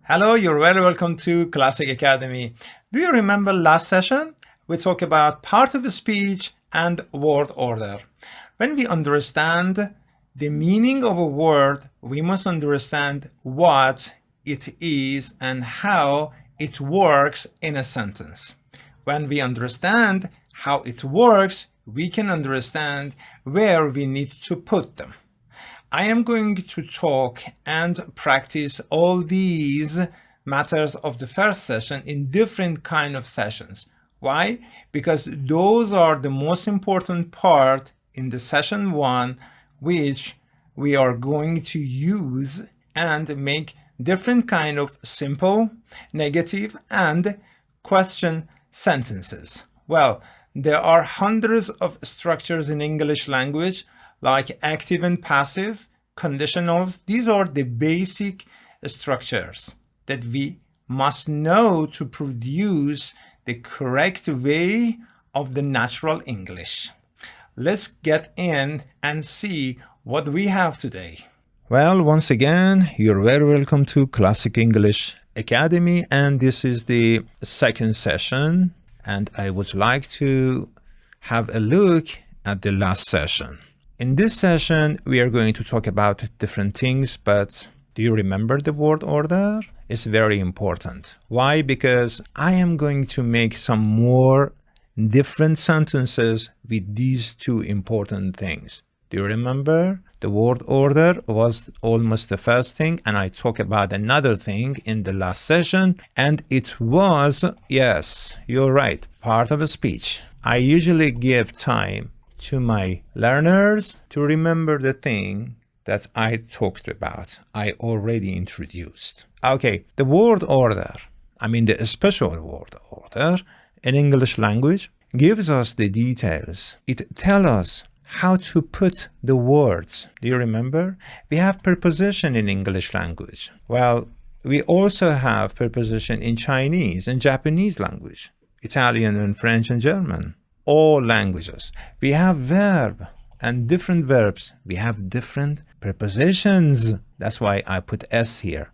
Hello, you're very welcome to Classic Academy. Do you remember last session? We talked about part of speech and word order. When we understand the meaning of a word, we must understand what it is and how it works in a sentence. When we understand how it works, we can understand where we need to put them. I am going to talk and practice all these matters of the first session in different kind of sessions. Why? Because those are the most important part in the session 1, which we are going to use and make different kind of simple, negative, and question sentences. Well, there are hundreds of structures in English language, like active and passive, conditionals. These are the basic structures that we must know to produce the correct way of the natural English. Let's get in and see what we have today. Well, once again, you're very welcome to Classic English Academy, and this is the second session, and I would like to have a look at the last session. In this session, we are going to talk about different things, but do you remember the word order? It's very important. Why? Because I am going to make some more different sentences with these two important things. Do you remember? The word order was almost the first thing, and I talked about another thing in the last session, and it was, yes, you're right, part of a speech. I usually give time to my learners to remember the thing that I talked about, I already introduced. Okay, the word order, the special word order in English language gives us the details. It tells us how to put the words. Do you remember? We have preposition in English language. Well, we also have preposition in Chinese and Japanese language, Italian and French and German. All languages. We have verb and different verbs. We have different prepositions. That's why I put S here,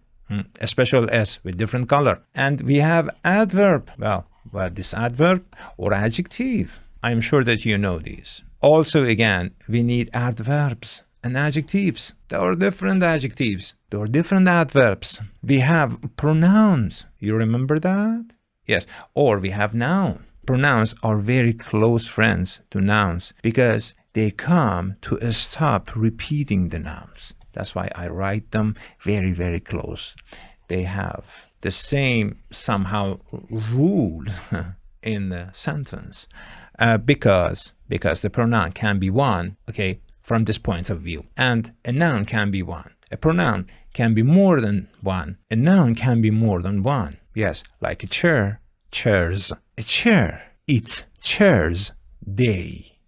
a special S with different color. And we have adverb. Well, this adverb or adjective. I'm sure that you know these. Also, again, we need adverbs and adjectives. There are different adjectives. There are different adverbs. We have pronouns. You remember that? Yes. Or we have noun. Pronouns are very close friends to nouns because they come to stop repeating the nouns. That's why I write them very, very close. They have the same somehow rule in the sentence because the pronoun can be one, okay, from this point of view, and a noun can be one. A pronoun can be more than one. A noun can be more than one. Yes, like a chair. Chairs, a chair, it, chairs, they.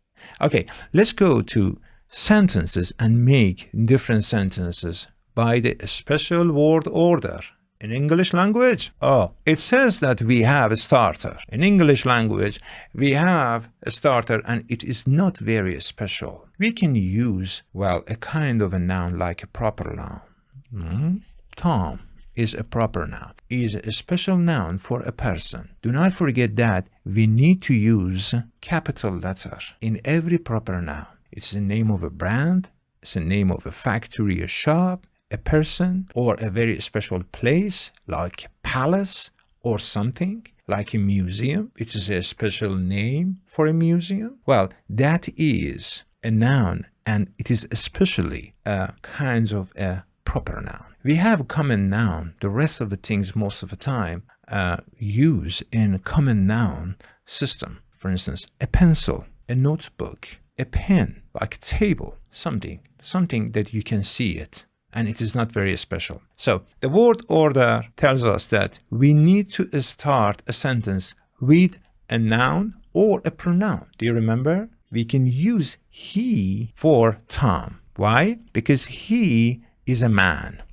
Okay, let's go to sentences and make different sentences by the special word order in English language. Oh, it says that we have a starter. In English language, we have a starter and it is not very special. We can use, well, a kind of a noun like a proper noun. Tom is a proper noun, is a special noun for a person. Do not forget that we need to use capital letter in every proper noun. It's the name of a brand, it's the name of a factory, a shop, a person, or a very special place like a palace or something, like a museum. It is a special name for a museum. Well, that is a noun, and it is especially a kind of a proper noun. We have common noun. The rest of the things most of the time use in common noun system. For instance, a pencil, a notebook, a pen, like a table, something that you can see it, and it is not very special. So the word order tells us that we need to start a sentence with a noun or a pronoun. Do you remember? We can use he for Tom. Why? Because he is a man.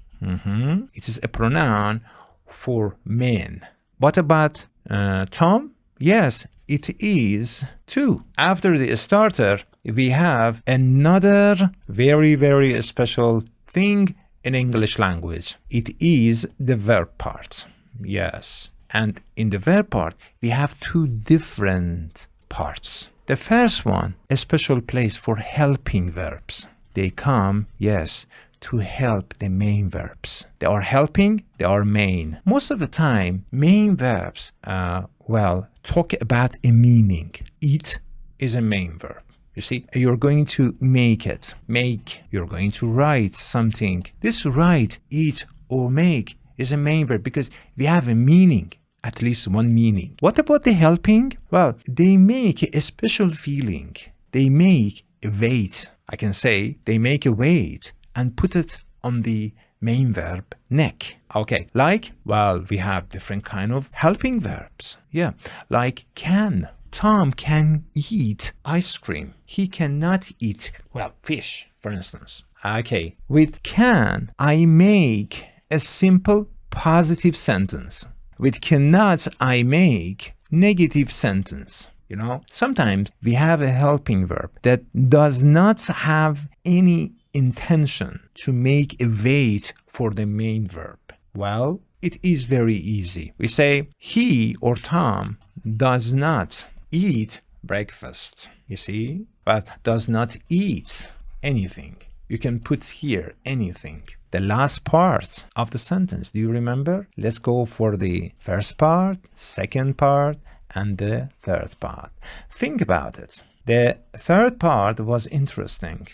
It is a pronoun for men. What about Tom? Yes, it is too. After the starter, we have another very, very special thing in English language? It is the verb part. Yes. And in the verb part, we have two different parts. The first one, a special place for helping verbs. They come, yes, to help the main verbs. They are helping, they are main. Most of the time, main verbs, talk about a meaning. Eat is a main verb. You see, you're going to make it. Make, you're going to write something. This write, eat, or make is a main verb because we have a meaning, at least one meaning. What about the helping? Well, they make a special feeling. They make a weight. I can say they make a weight and put it on the main verb neck. Okay, like, well, we have different kind of helping verbs. Yeah, like can. Tom can eat ice cream. He cannot eat, well, fish, for instance. Okay, with can, I make a simple positive sentence. With cannot, I make negative sentence. You know, sometimes we have a helping verb that does not have any intention to make a weight for the main verb. Well, it is very easy. We say he or Tom does not eat breakfast, you see, but does not eat anything. You can put here anything. The last part of the sentence, do you remember? Let's go for the first part, second part, and the third part. Think about it. The third part was interesting.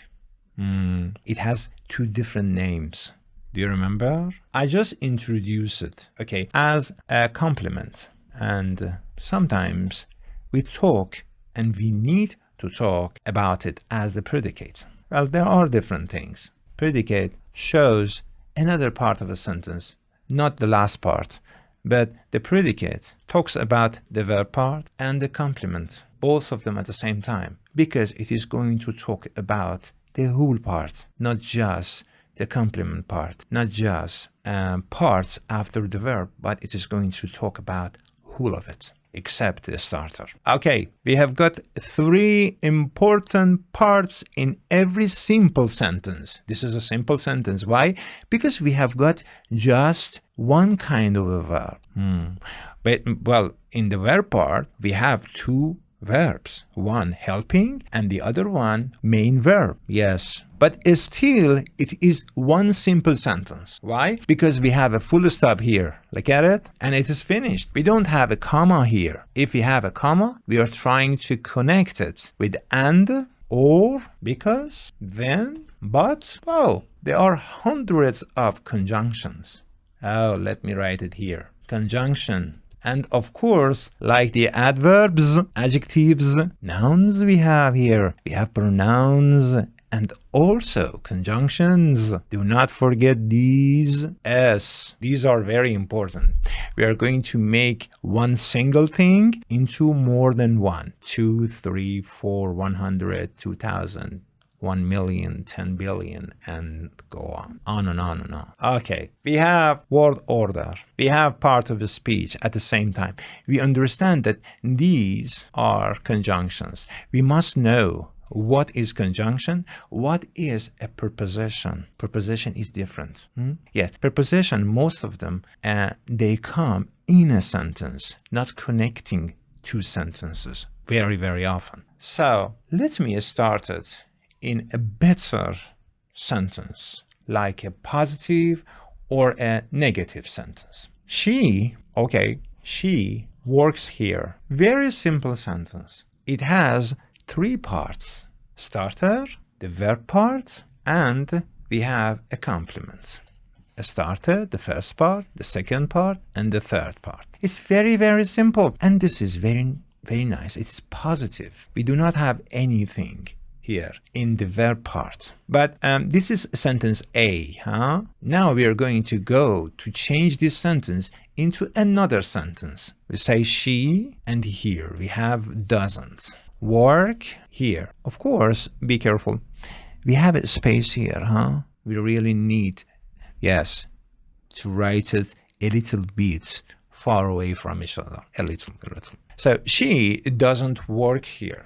It has two different names. Do you remember? I just introduced it, okay, as a compliment. And sometimes we talk and we need to talk about it as a predicate. Well, there are different things. Predicate shows another part of a sentence, not the last part, but the predicate talks about the verb part and the complement, both of them at the same time, because it is going to talk about the whole part, not just the complement part, not just parts after the verb, but it is going to talk about whole of it, except the starter. Okay, we have got three important parts in every simple sentence. This is a simple sentence. Why? Because we have got just one kind of a verb. But, well, in the verb part, we have two verbs, one helping and the other one main verb. Yes, but still it is one simple sentence. Why? Because we have a full stop here. Look at it, and it is finished. We don't have a comma here. If we have a comma, we are trying to connect it with and, or, because, then, but. Oh, there are hundreds of conjunctions. Oh, let me write it here. Conjunction. And of course, like the adverbs, adjectives, nouns we have here, we have pronouns and also conjunctions. Do not forget these S. These are very important. We are going to make one single thing into more than one. 2, 3, 4, 100, 2,000. 1 million, 10 billion, and go on and on and on. Okay, we have word order. We have part of the speech at the same time. We understand that these are conjunctions. We must know what is conjunction, what is a preposition. Preposition is different. Yes, preposition, most of them, they come in a sentence, not connecting two sentences very, very often. So let me start it in a better sentence, like a positive or a negative sentence. She works here. Very simple sentence. It has three parts: starter, the verb part, and we have a complement. A starter, the first part, the second part, and the third part. It's very, very simple. And this is very, very nice. It's positive. We do not have anything here in the verb part. But this is sentence A. Now we are going to go to change this sentence into another sentence. We say she, and here we have doesn't. Work here. Of course, be careful. We have a space here. We really need, yes, to write it a little bit far away from each other. A little. So she doesn't work here.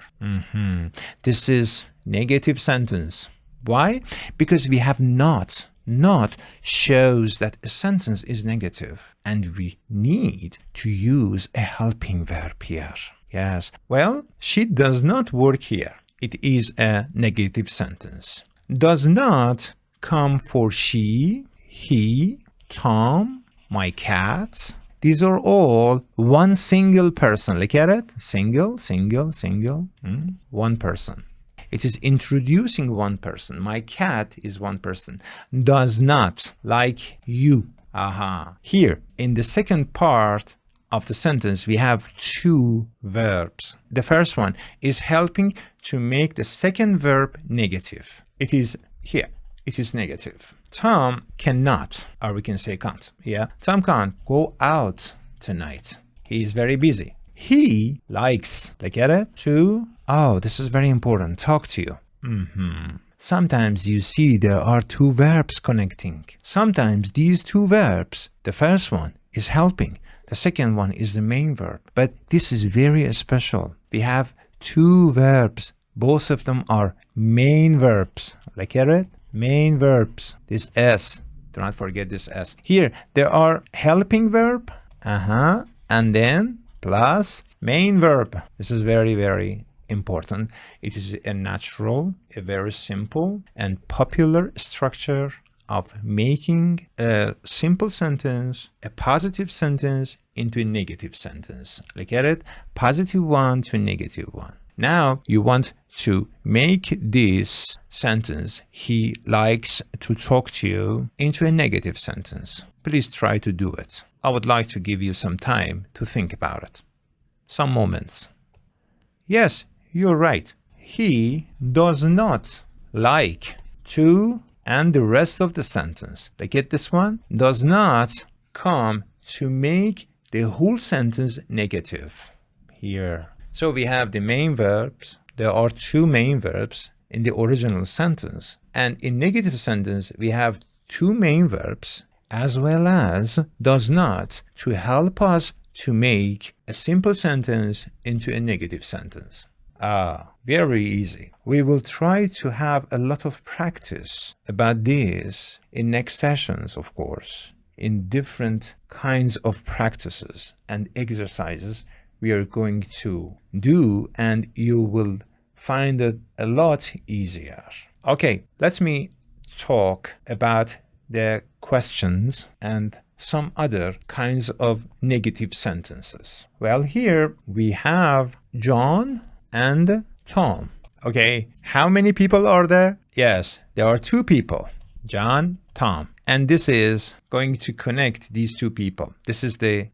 This is negative sentence. Why? Because we have not not shows that a sentence is negative, and we need to use a helping verb here. Yes, well, she does not work here. It is a negative sentence. Does not come for she, he, Tom, my cat. These are all one single person. Look at it. Single. One person. It is introducing one person. My cat is one person. Does not, like you. Aha. Here, in the second part of the sentence, we have two verbs. The first one is helping to make the second verb negative. It is here. It is negative. Tom cannot, or we can say can't. Yeah. Tom can't go out tonight. He is very busy. He likes, look at it, to, oh, this is very important, talk to you. Sometimes you see there are two verbs connecting. Sometimes these two verbs, the first one is helping. The second one is the main verb. But this is very special. We have two verbs. Both of them are main verbs. Look at it. Main verbs. This S. Do not forget this S. Here, there are helping verb. And then plus main verb. This is very, very important. It is a natural, a very simple and popular structure of making a simple sentence, a positive sentence, into a negative sentence. Look at it. Positive one to negative one. Now you want to make this sentence, he likes to talk to you, into a negative sentence. Please try to do it. I would like to give you some time to think about it. Some moments. Yes, you're right. He does not like to, and the rest of the sentence. Look at this one. Does not come to make the whole sentence negative. Here. So we have the main verbs. There are two main verbs in the original sentence. And in negative sentence, we have two main verbs as well as does not to help us to make a simple sentence into a negative sentence. Very easy. We will try to have a lot of practice about this in next sessions, of course, in different kinds of practices and exercises we are going to do, and you will find it a lot easier. Okay, let me talk about the questions and some other kinds of negative sentences. Well, here we have John and Tom. Okay, how many people are there? Yes, there are two people, John, Tom. And this is going to connect these two people. This is the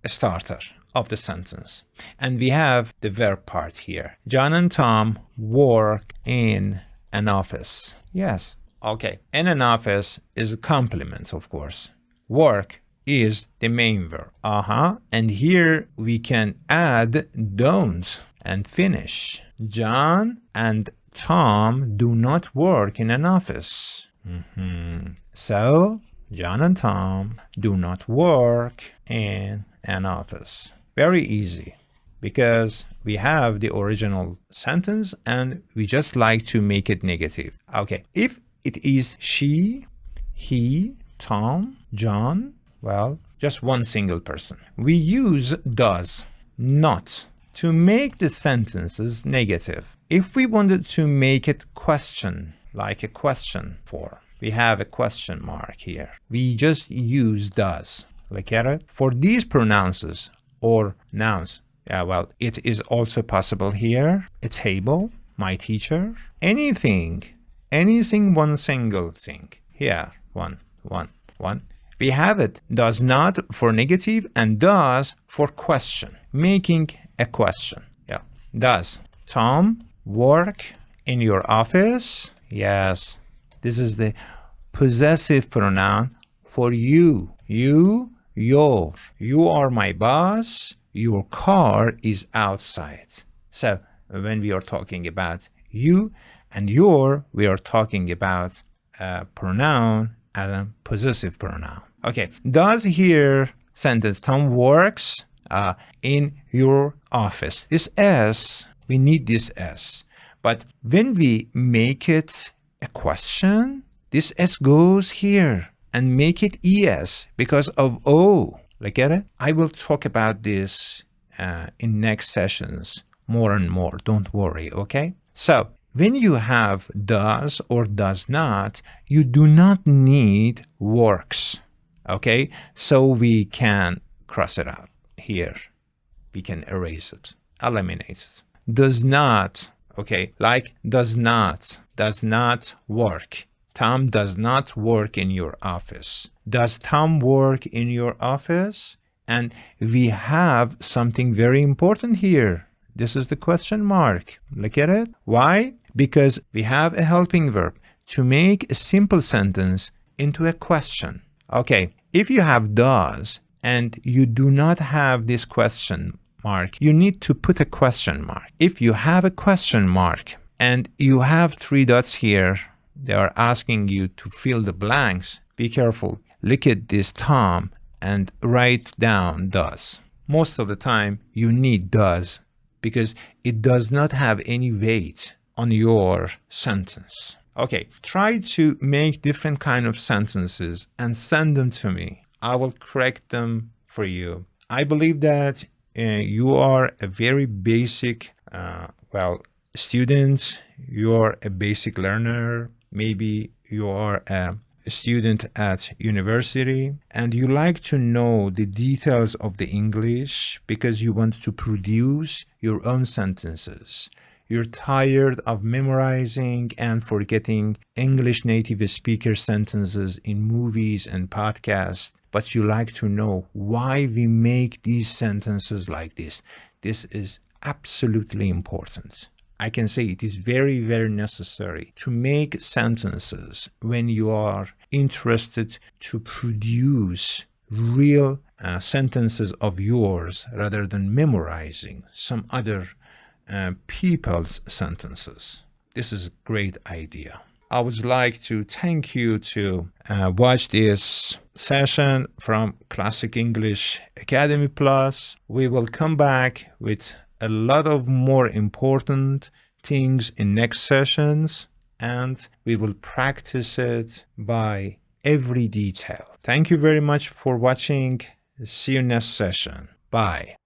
starter of the sentence. And we have the verb part here. John and Tom work in an office. Yes. Okay. In an office is a complement, of course. Work is the main verb. And here we can add don't and finish. John and Tom do not work in an office. So, John and Tom do not work in an office. Very easy, because we have the original sentence and we just like to make it negative. Okay, if it is she, he, Tom, John, well, just one single person. We use does not to make the sentences negative. If we wanted to make it question, like a question form, we have a question mark here. We just use does. Look at it. For these pronouns or nouns, well, it is also possible here. A table, my teacher, anything, one single thing. Here, one. We have it. Does not for negative and does for question, making a question. Yeah. Does Tom work in your office? Yes. This is the possessive pronoun for you. You, your. You are my boss. Your car is outside. So when we are talking about you and your, we are talking about a pronoun as a possessive pronoun. Okay. Does here sentence Tom works in your office. This S, we need this S. But when we make it a question, This S goes here and make it ES because of O. Like, get it? I will talk about this in next sessions more and more. Don't worry, okay? So, when you have does or does not, you do not need works, okay? So we can cross it out here. We can erase it, eliminate it. Does not, okay, like does not work. Tom does not work in your office. Does Tom work in your office? And we have something very important here. This is the question mark. Look at it. Why? Because we have a helping verb to make a simple sentence into a question. Okay, if you have does and you do not have this question mark, you need to put a question mark. If you have a question mark and you have 3 dots here, they are asking you to fill the blanks. Be careful. Look at this Tom and write down does. Most of the time you need does because it does not have any weight on your sentence. Okay, try to make different kind of sentences and send them to me. I will correct them for you. I believe that you are a very basic, student. You are a basic learner. Maybe you are a student at university and you like to know the details of the English because you want to produce your own sentences. You're tired of memorizing and forgetting English native speaker sentences in movies and podcasts, but you like to know why we make these sentences like this. This is absolutely important. I can say it is very, very necessary to make sentences when you are interested to produce real sentences of yours rather than memorizing some other people's sentences. This is a great idea. I would like to thank you to watch this session from Classic English Academy Plus. We will come back with a lot of more important things in next sessions and we will practice it by every detail. Thank you very much for watching. See you next session. Bye.